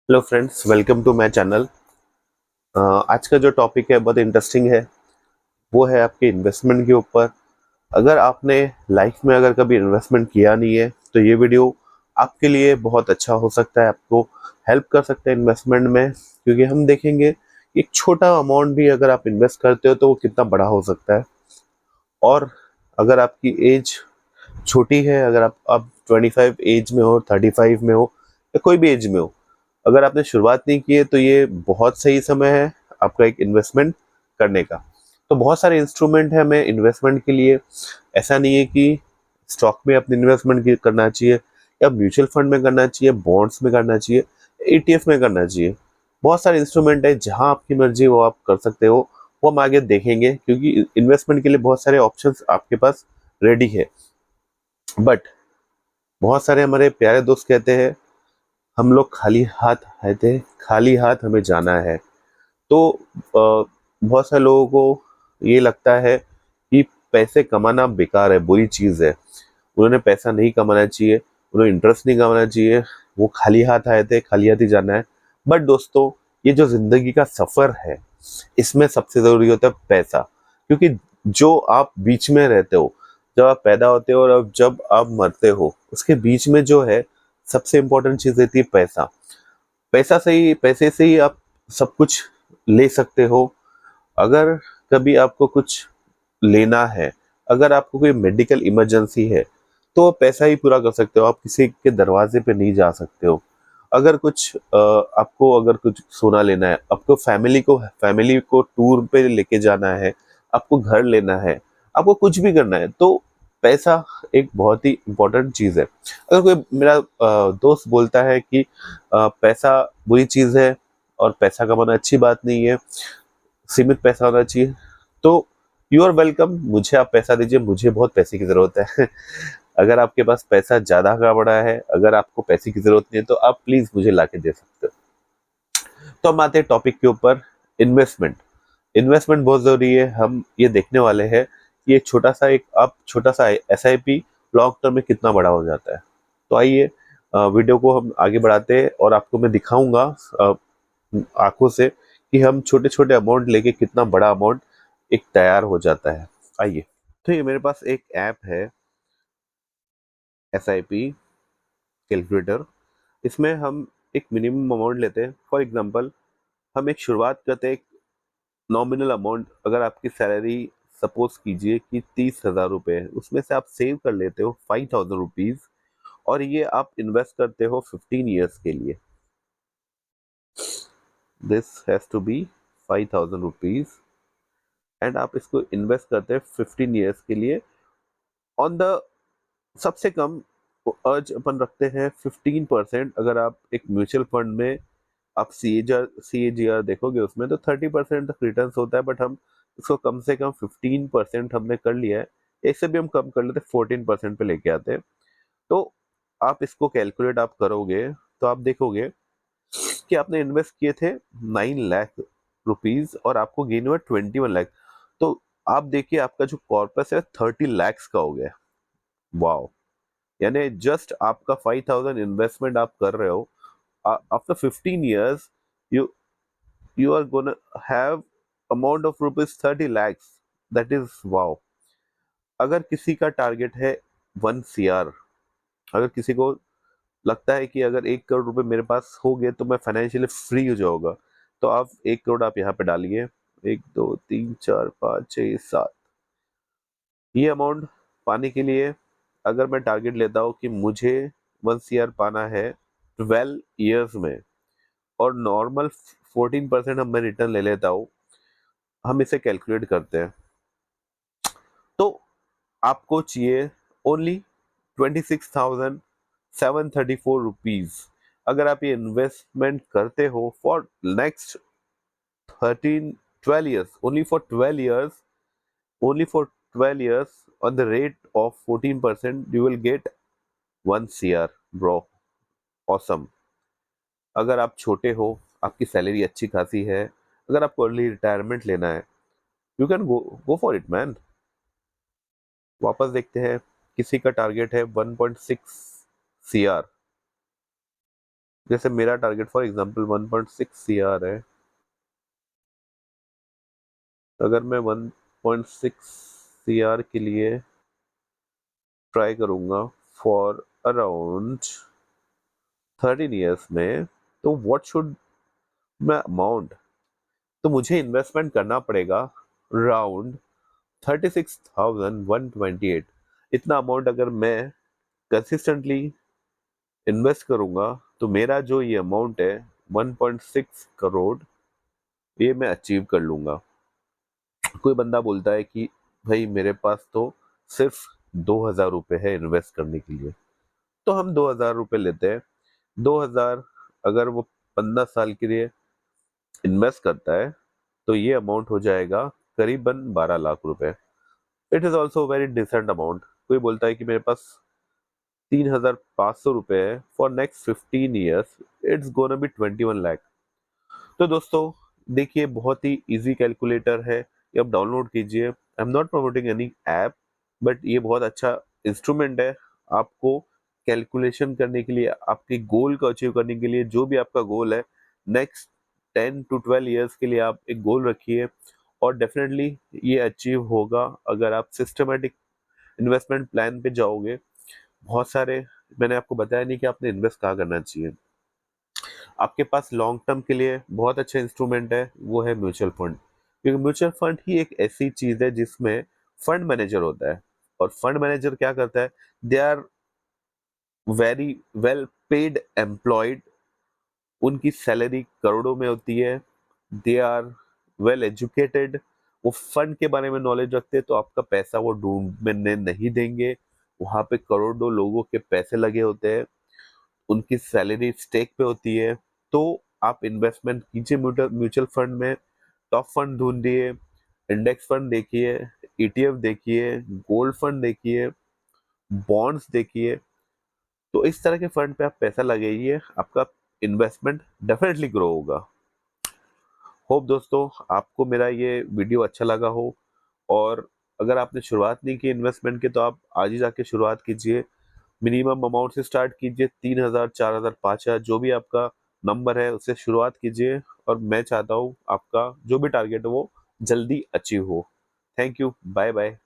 Hello friends, welcome to my channel. आज का जो टॉपिक है बहुत इंटरेस्टिंग है। वो है आपके इन्वेस्टमेंट के ऊपर। अगर आपने लाइफ में अगर कभी इन्वेस्टमेंट किया नहीं है तो ये वीडियो आपके लिए बहुत अच्छा हो सकता है, आपको हेल्प कर सकता है इन्वेस्टमेंट में, क्योंकि हम देखेंगे कि एक छोटा अमाउंट भी अगर आप इन्वेस्ट करते हो तो वो कितना बड़ा हो सकता है। और अगर आपकी एज छोटी है, अगर आप 25 एज में हो, 35 में हो या कोई भी एज में हो, अगर आपने शुरुआत नहीं की है तो ये बहुत सही समय है आपका एक इन्वेस्टमेंट करने का। तो बहुत सारे इंस्ट्रूमेंट है हमें इन्वेस्टमेंट के लिए। ऐसा नहीं है कि स्टॉक में अपनी इन्वेस्टमेंट करना चाहिए या म्यूचुअल फंड में करना चाहिए, बॉन्ड्स में करना चाहिए, ईटीएफ में करना चाहिए। बहुत सारे इंस्ट्रूमेंट है, जहां आपकी मर्जी वो आप कर सकते हो। वो हम आगे देखेंगे, क्योंकि इन्वेस्टमेंट के लिए बहुत सारे ऑप्शंस आपके पास रेडी है। बट बहुत सारे हमारे प्यारे दोस्त कहते हैं हम लोग खाली हाथ आए थे, खाली हाथ हमें जाना है। तो बहुत सारे लोगों को ये लगता है कि पैसे कमाना बेकार है, बुरी चीज़ है, उन्होंने पैसा नहीं कमाना चाहिए, उन्हें इंटरेस्ट नहीं कमाना चाहिए, वो खाली हाथ आए थे, खाली हाथ ही जाना है। बट दोस्तों, ये जो जिंदगी का सफर है, इसमें सबसे जरूरी होता है पैसा। क्योंकि जो आप बीच में रहते हो, जब आप पैदा होते हो और अब जब आप मरते हो, उसके बीच में जो है सबसे इम्पोर्टेंट चीज रहती है पैसा। पैसे से ही आप सब कुछ ले सकते हो। अगर कभी आपको कुछ लेना है, अगर आपको कोई मेडिकल इमरजेंसी है, तो पैसा ही पूरा कर सकते हो, आप किसी के दरवाजे पे नहीं जा सकते हो। अगर कुछ आपको अगर कुछ सोना लेना है, आपको फैमिली को टूर पे लेके जाना है, आपको घर लेना है, आपको कुछ भी करना है, तो पैसा एक बहुत ही इम्पोर्टेंट चीज है। अगर कोई मेरा दोस्त बोलता है कि पैसा बुरी चीज है और पैसा कमाना अच्छी बात नहीं है, सीमित पैसा होना चाहिए, तो यू आर वेलकम, मुझे आप पैसा दीजिए, मुझे बहुत पैसे की जरूरत है। अगर आपके पास पैसा ज्यादा का बड़ा है, अगर आपको पैसे की जरूरत नहीं है, तो आप प्लीज मुझे लाके दे सकते हो। तो हम आते हैं टॉपिक के ऊपर, इन्वेस्टमेंट। इन्वेस्टमेंट बहुत जरूरी है। हम ये देखने वाले हैं कि ये छोटा सा एसआईपी लॉन्ग टर्म में कितना बड़ा हो जाता है। तो आइए वीडियो को हम आगे बढ़ाते हैं और आपको मैं दिखाऊंगा आंखों से कि हम छोटे छोटे अमाउंट लेके कितना बड़ा अमाउंट एक तैयार हो जाता है। आइए। तो ये मेरे पास एक ऐप है, एसआईपी कैलकुलेटर। इसमें हम एक मिनिमम अमाउंट लेते हैं। फॉर एग्जांपल, हम एक शुरुआत करते हैं, एक नॉमिनल अमाउंट। अगर आपकी सैलरी सपोज कीजिए कि 30,000 रुपये है, उसमें से आप सेव कर लेते हो 5,000 रुपीज, और ये आप इन्वेस्ट करते हो 15 ईयर्स के लिए। This has to be 5,000 rupees, and आप इसको इन्वेस्ट करते हैं 15 ईयर्स के लिए। ऑन द सबसे कम अर्ज अपन रखते हैं 15%। अगर आप एक म्यूचुअल फंड में आप सी ए जी आर देखोगे, उसमें तो 30% तक रिटर्न होता है, बट हम इसको कम से कम 15% हमने कर लिया है। इससे भी हम कम कर लेते, 14% पे लेके आते हैं। तो आप इसको कैलकुलेट आप करोगे तो आप देखोगे कि आपने इन्वेस्ट किए थे 9 लाख रुपीज और आपको गेन हुआ 21 लाख। तो आप देखिए, आपका जो कॉर्पस है 30 लाख का हो गया। वाओ! यानी जस्ट आपका 5,000 इन्वेस्टमेंट आप कर रहे हो, after 15 years you you are gonna have amount of rupees 30 lakhs। That is wow. अगर किसी का टारगेट है 1 CR, अगर किसी को लगता है कि अगर 1 करोड़ रुपए मेरे पास हो गए तो मैं फाइनेंशियली फ्री हो जाऊंगा, तो आप 1 करोड़ आप यहाँ पे डालिए। 1 2 3 4 5 6 7, ये अमाउंट पाने के लिए अगर मैं टारगेट लेता हूँ कि मुझे 1 CR पाना है 12 ईयर्स में, और नॉर्मल 14% हम मैं रिटर्न ले लेता हूँ, हम इसे कैलकुलेट करते हैं, तो आपको चाहिए ओनली 26,734 रुपीज। अगर आप ये इन्वेस्टमेंट करते हो for next 12 years, only for 12 years on the rate of 14%, you will get 1 CR bro. Awesome. अगर आप छोटे हो, आपकी सैलरी अच्छी खासी है, अगर आपको अर्ली रिटायरमेंट लेना है, you can go go for it man. वापस देखते हैं, किसी का टारगेट है 1.6 CR, जैसे मेरा टारगेट फॉर एग्जांपल 1.6 सीआर है, अगर मैं 1.6 सीआर के लिए ट्राई करूंगा फॉर अराउंड 13 ईयर्स में, तो व्हाट शुड मैं अमाउंट, तो मुझे इन्वेस्टमेंट करना पड़ेगा राउंड 36,128। इतना अमाउंट अगर मैं कंसिस्टेंटली इन्वेस्ट करूंगा तो मेरा जो ये अमाउंट है 1.6 करोड़, ये मैं अचीव कर लूंगा। कोई बंदा बोलता है कि भाई मेरे पास तो सिर्फ 2,000 रुपये है इन्वेस्ट करने के लिए, तो हम 2,000 रुपये लेते हैं। 2,000 अगर वो 15 साल के लिए इन्वेस्ट करता है तो ये अमाउंट हो जाएगा करीबन 12 लाख रुपए। It is also very decent amount. कोई बोलता है कि मेरे पास 3,500 रुपए है for next 15 years, it's gonna be 21 lakh. तो दोस्तों देखिए, बहुत ही इजी कैलकुलेटर है, ये आप डाउनलोड कीजिए। I am not promoting any app, but ये बहुत अच्छा इंस्ट्रूमेंट है आपको कैलकुलेशन करने के लिए, आपके गोल को अचीव करने के लिए। जो भी आपका गोल है नेक्स्ट 10 to 12 ईयर्स के लिए, आप एक गोल रखिए और डेफिनेटली ये अचीव होगा अगर आप सिस्टमेटिक इन्वेस्टमेंट प्लान पे जाओगे। बहुत सारे, मैंने आपको बताया नहीं कि आपने इन्वेस्ट कहाँ करना चाहिए। आपके पास लॉन्ग टर्म के लिए बहुत अच्छा इंस्ट्रूमेंट है, वो है म्यूचुअल फंड। क्योंकि म्यूचुअल फंड ही एक ऐसी चीज है जिसमें फंड मैनेजर होता है, और फंड मैनेजर क्या करता है, they are very well paid employed, उनकी सैलरी करोड़ों में होती है, दे आर वेल एजुकेटेड, वो फंड के बारे में नॉलेज रखते हैं, तो आपका पैसा वो डूबने नहीं देंगे। वहां पे करोड़ों लोगों के पैसे लगे होते हैं, उनकी सैलरी स्टेक पे होती है। तो आप इन्वेस्टमेंट कीजिए म्यूचुअल फंड में। टॉप फंड ढूंढिए, इंडेक्स फंड देखिए, ईटीएफ देखिए, गोल्ड फंड देखिए, बॉन्ड्स देखिए। तो इस तरह के फंड पे आप पैसा लगाइए, आपका इन्वेस्टमेंट डेफिनेटली ग्रो होगा। होप दोस्तों आपको मेरा ये वीडियो अच्छा लगा हो, और अगर आपने शुरुआत नहीं की इन्वेस्टमेंट की तो आप आज ही जाके शुरुआत कीजिए। मिनिमम अमाउंट से स्टार्ट कीजिए, 3,000, 4,000, 5,000, जो भी आपका नंबर है उससे शुरुआत कीजिए। और मैं चाहता हूँ आपका जो भी टारगेट है वो जल्दी अचीव हो। Thank you, bye bye.